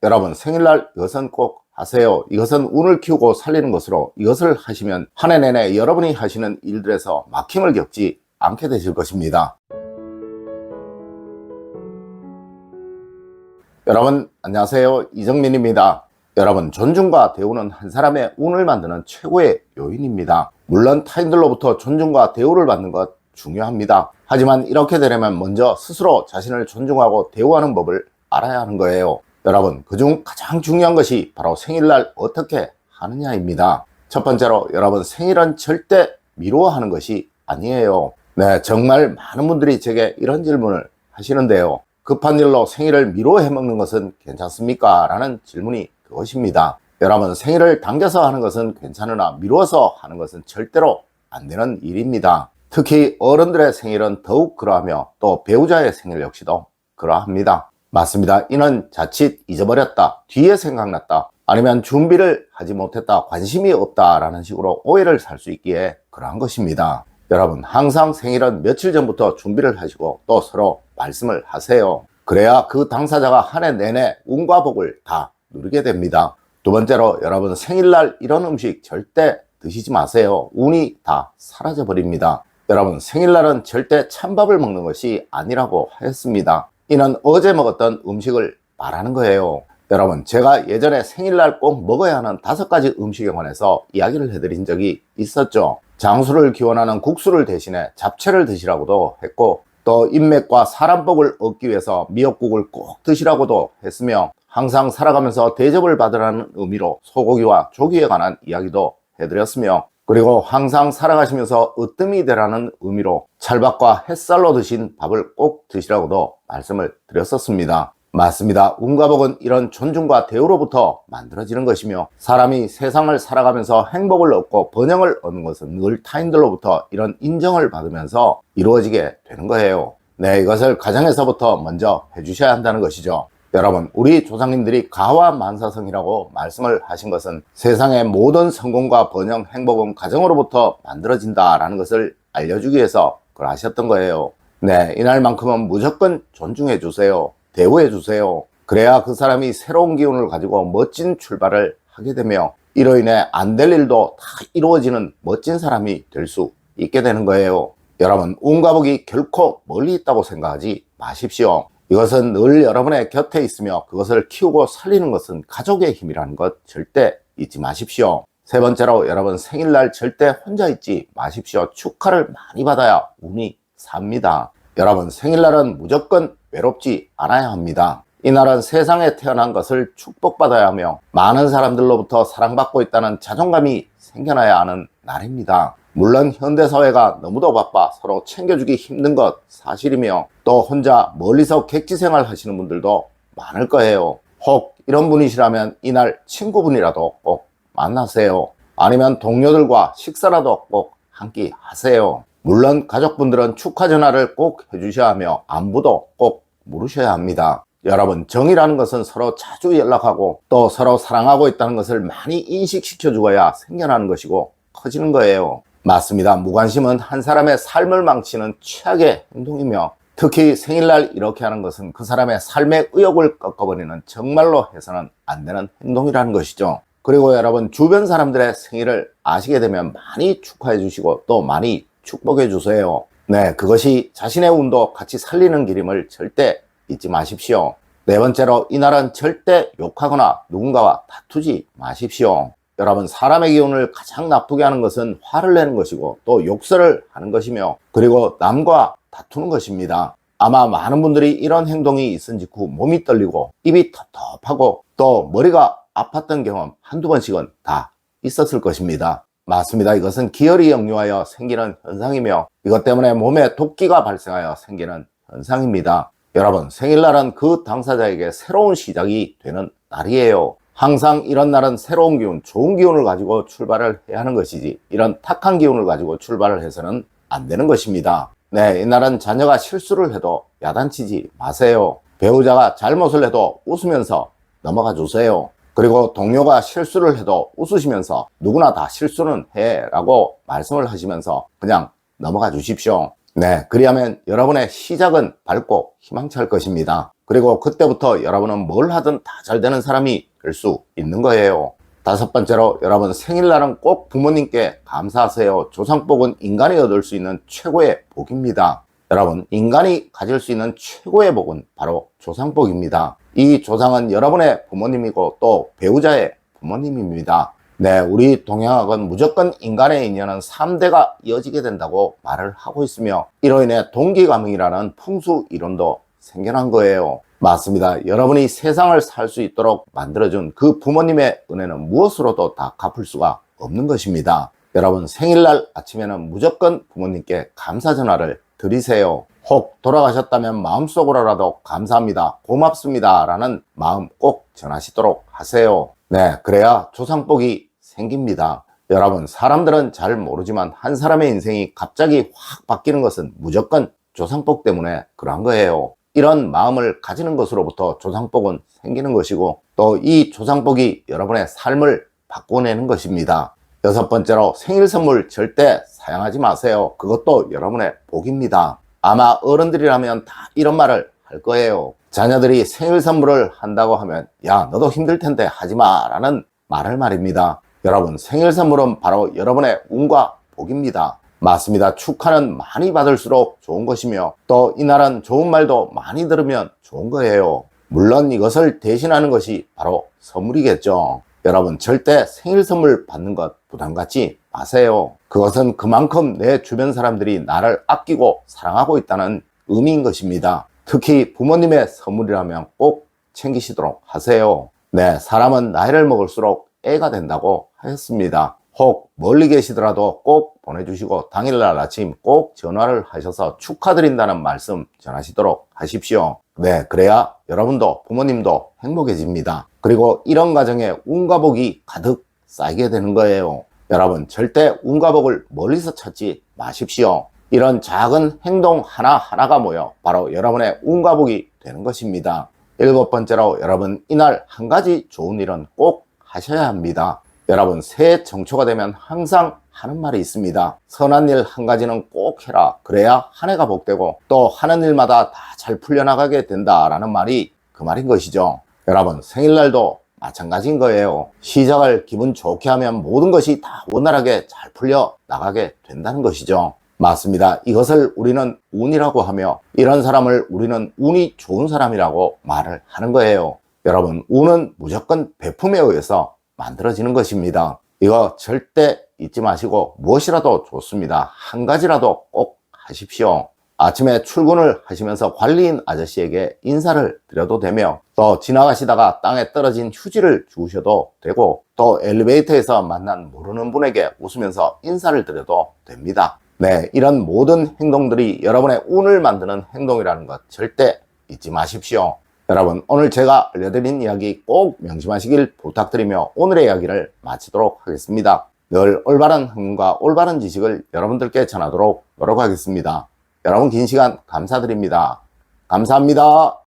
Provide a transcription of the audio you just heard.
여러분 생일날 이것은 꼭 하세요. 이것은 운을 키우고 살리는 것으로 이것을 하시면 한 해 내내 여러분이 하시는 일들에서 막힘을 겪지 않게 되실 것입니다. 여러분 안녕하세요, 이정민입니다. 여러분, 존중과 대우는 한 사람의 운을 만드는 최고의 요인입니다. 물론 타인들로부터 존중과 대우를 받는 것 중요합니다. 하지만 이렇게 되려면 먼저 스스로 자신을 존중하고 대우하는 법을 알아야 하는 거예요. 여러분, 그중 가장 중요한 것이 바로 생일날 어떻게 하느냐입니다. 첫 번째로 여러분, 생일은 절대 미루어하는 것이 아니에요. 네, 정말 많은 분들이 제게 이런 질문을 하시는데요. 급한 일로 생일을 미루어 해먹는 것은 괜찮습니까? 라는 질문이 그것입니다. 여러분, 생일을 당겨서 하는 것은 괜찮으나 미루어서 하는 것은 절대로 안 되는 일입니다. 특히 어른들의 생일은 더욱 그러하며 또 배우자의 생일 역시도 그러합니다. 맞습니다. 이는 자칫 잊어버렸다, 뒤에 생각났다, 아니면 준비를 하지 못했다, 관심이 없다 라는 식으로 오해를 살 수 있기에 그러한 것입니다. 여러분, 항상 생일은 며칠 전부터 준비를 하시고 또 서로 말씀을 하세요. 그래야 그 당사자가 한 해 내내 운과 복을 다 누리게 됩니다. 두 번째로 여러분, 생일날 이런 음식 절대 드시지 마세요. 운이 다 사라져 버립니다. 여러분, 생일날은 절대 찬밥을 먹는 것이 아니라고 하였습니다. 이는 어제 먹었던 음식을 말하는 거예요. 여러분, 제가 예전에 생일날 꼭 먹어야 하는 5가지 음식에 관해서 이야기를 해드린 적이 있었죠. 장수를 기원하는 국수를 대신에 잡채를 드시라고도 했고, 또 인맥과 사람복을 얻기 위해서 미역국을 꼭 드시라고도 했으며, 항상 살아가면서 대접을 받으라는 의미로 소고기와 조기에 관한 이야기도 해드렸으며, 그리고 항상 살아가시면서 으뜸이 되라는 의미로 찰밥과 햇살로 드신 밥을 꼭 드시라고도 말씀을 드렸었습니다. 맞습니다. 운과 복은 이런 존중과 대우로부터 만들어지는 것이며, 사람이 세상을 살아가면서 행복을 얻고 번영을 얻는 것은 늘 타인들로부터 이런 인정을 받으면서 이루어지게 되는 거예요. 네, 이것을 가정에서부터 먼저 해주셔야 한다는 것이죠. 여러분, 우리 조상님들이 가와만사성이라고 말씀을 하신 것은 세상의 모든 성공과 번영, 행복은 가정으로부터 만들어진다라는 것을 알려주기 위해서 그걸 하셨던 거예요. 네, 이날만큼은 무조건 존중해 주세요. 대우해 주세요. 그래야 그 사람이 새로운 기운을 가지고 멋진 출발을 하게 되며, 이로 인해 안 될 일도 다 이루어지는 멋진 사람이 될 수 있게 되는 거예요. 여러분, 운과 복이 결코 멀리 있다고 생각하지 마십시오. 이것은 늘 여러분의 곁에 있으며 그것을 키우고 살리는 것은 가족의 힘이라는 것 절대 잊지 마십시오. 세 번째로 여러분, 생일날 절대 혼자 있지 마십시오. 축하를 많이 받아야 운이 삽니다. 여러분, 생일날은 무조건 외롭지 않아야 합니다. 이날은 세상에 태어난 것을 축복받아야 하며 많은 사람들로부터 사랑받고 있다는 자존감이 생겨나야 하는 날입니다. 물론 현대사회가 너무도 바빠 서로 챙겨주기 힘든 것 사실이며, 또 혼자 멀리서 객지생활 하시는 분들도 많을 거예요. 혹 이런 분이시라면 이날 친구분이라도 꼭 만나세요. 아니면 동료들과 식사라도 꼭 한 끼 하세요. 물론 가족분들은 축하 전화를 꼭 해주셔야 하며 안부도 꼭 물으셔야 합니다. 여러분, 정이라는 것은 서로 자주 연락하고 또 서로 사랑하고 있다는 것을 많이 인식시켜 주어야 생겨나는 것이고 커지는 거예요. 맞습니다. 무관심은 한 사람의 삶을 망치는 최악의 행동이며, 특히 생일날 이렇게 하는 것은 그 사람의 삶의 의욕을 꺾어버리는 정말로 해서는 안 되는 행동이라는 것이죠. 그리고 여러분, 주변 사람들의 생일을 아시게 되면 많이 축하해 주시고 또 많이 축복해 주세요. 네, 그것이 자신의 운도 같이 살리는 길임을 절대 잊지 마십시오. 네 번째로, 이날은 절대 욕하거나 누군가와 다투지 마십시오. 여러분, 사람의 기운을 가장 나쁘게 하는 것은 화를 내는 것이고 또 욕설을 하는 것이며, 그리고 남과 다투는 것입니다. 아마 많은 분들이 이런 행동이 있은 직후 몸이 떨리고 입이 텁텁하고 또 머리가 아팠던 경험 한두 번씩은 다 있었을 것입니다. 맞습니다. 이것은 기혈이 역류하여 생기는 현상이며, 이것 때문에 몸에 독기가 발생하여 생기는 현상입니다. 여러분, 생일날은 그 당사자에게 새로운 시작이 되는 날이에요. 항상 이런 날은 새로운 기운, 좋은 기운을 가지고 출발을 해야 하는 것이지, 이런 탁한 기운을 가지고 출발을 해서는 안 되는 것입니다. 네, 이날은 자녀가 실수를 해도 야단치지 마세요. 배우자가 잘못을 해도 웃으면서 넘어가 주세요. 그리고 동료가 실수를 해도 웃으시면서 누구나 다 실수는 해 라고 말씀을 하시면서 그냥 넘어가 주십시오. 네, 그리하면 여러분의 시작은 밝고 희망찬 것입니다. 그리고 그때부터 여러분은 뭘 하든 다 잘 되는 사람이 될 수 있는 거예요. 다섯 번째로, 여러분 생일날은 꼭 부모님께 감사하세요. 조상복은 인간이 얻을 수 있는 최고의 복입니다. 여러분, 인간이 가질 수 있는 최고의 복은 바로 조상복입니다. 이 조상은 여러분의 부모님이고 또 배우자의 부모님입니다. 네, 우리 동양학은 무조건 인간의 인연은 3대가 이어지게 된다고 말을 하고 있으며, 이로 인해 동기가명이라는 풍수 이론도 생겨난 거예요. 맞습니다. 여러분이 세상을 살 수 있도록 만들어준 그 부모님의 은혜는 무엇으로도 다 갚을 수가 없는 것입니다. 여러분, 생일날 아침에는 무조건 부모님께 감사 전화를 드리세요. 혹 돌아가셨다면 마음속으로라도 감사합니다, 고맙습니다 라는 마음 꼭 전하시도록 하세요. 네, 그래야 조상복이 생깁니다. 여러분, 사람들은 잘 모르지만 한 사람의 인생이 갑자기 확 바뀌는 것은 무조건 조상복 때문에 그러한 거예요. 이런 마음을 가지는 것으로부터 조상복은 생기는 것이고, 또 이 조상복이 여러분의 삶을 바꿔내는 것입니다. 여섯 번째로, 생일 선물 절대 사양하지 마세요. 그것도 여러분의 복입니다. 아마 어른들이라면 다 이런 말을 할 거예요. 자녀들이 생일 선물을 한다고 하면 야, 너도 힘들 텐데 하지마 라는 말을 말입니다. 여러분, 생일 선물은 바로 여러분의 운과 복입니다. 맞습니다. 축하는 많이 받을수록 좋은 것이며, 또 이날은 좋은 말도 많이 들으면 좋은 거예요. 물론 이것을 대신하는 것이 바로 선물이겠죠. 여러분, 절대 생일 선물 받는 것 부담 갖지 마세요. 그것은 그만큼 내 주변 사람들이 나를 아끼고 사랑하고 있다는 의미인 것입니다. 특히 부모님의 선물이라면 꼭 챙기시도록 하세요. 네, 사람은 나이를 먹을수록 애가 된다고 하였습니다. 혹 멀리 계시더라도 꼭 보내주시고 당일날 아침 꼭 전화를 하셔서 축하드린다는 말씀 전하시도록 하십시오. 네, 그래야 여러분도 부모님도 행복해집니다. 그리고 이런 가정에 운과 복이 가득 쌓이게 되는 거예요. 여러분, 절대 운과 복을 멀리서 찾지 마십시오. 이런 작은 행동 하나하나가 모여 바로 여러분의 운과 복이 되는 것입니다. 일곱 번째로, 여러분 이날 한 가지 좋은 일은 꼭 하셔야 합니다. 여러분, 새해 정초가 되면 항상 하는 말이 있습니다. 선한 일 한 가지는 꼭 해라. 그래야 한 해가 복되고 또 하는 일마다 다 잘 풀려나가게 된다라는 말이 그 말인 것이죠. 여러분, 생일날도 마찬가지인 거예요. 시작을 기분 좋게 하면 모든 것이 다 원활하게 잘 풀려나가게 된다는 것이죠. 맞습니다. 이것을 우리는 운이라고 하며, 이런 사람을 우리는 운이 좋은 사람이라고 말을 하는 거예요. 여러분, 운은 무조건 베품에 의해서 만들어지는 것입니다. 이거 절대 잊지 마시고 무엇이라도 좋습니다. 한 가지라도 꼭 하십시오. 아침에 출근을 하시면서 관리인 아저씨에게 인사를 드려도 되며, 또 지나가시다가 땅에 떨어진 휴지를 주우셔도 되고, 또 엘리베이터에서 만난 모르는 분에게 웃으면서 인사를 드려도 됩니다. 네, 이런 모든 행동들이 여러분의 운을 만드는 행동이라는 것 절대 잊지 마십시오. 여러분, 오늘 제가 알려드린 이야기 꼭 명심하시길 부탁드리며 오늘의 이야기를 마치도록 하겠습니다. 늘 올바른 학문과 올바른 지식을 여러분들께 전하도록 노력하겠습니다. 여러분, 긴 시간 감사드립니다. 감사합니다.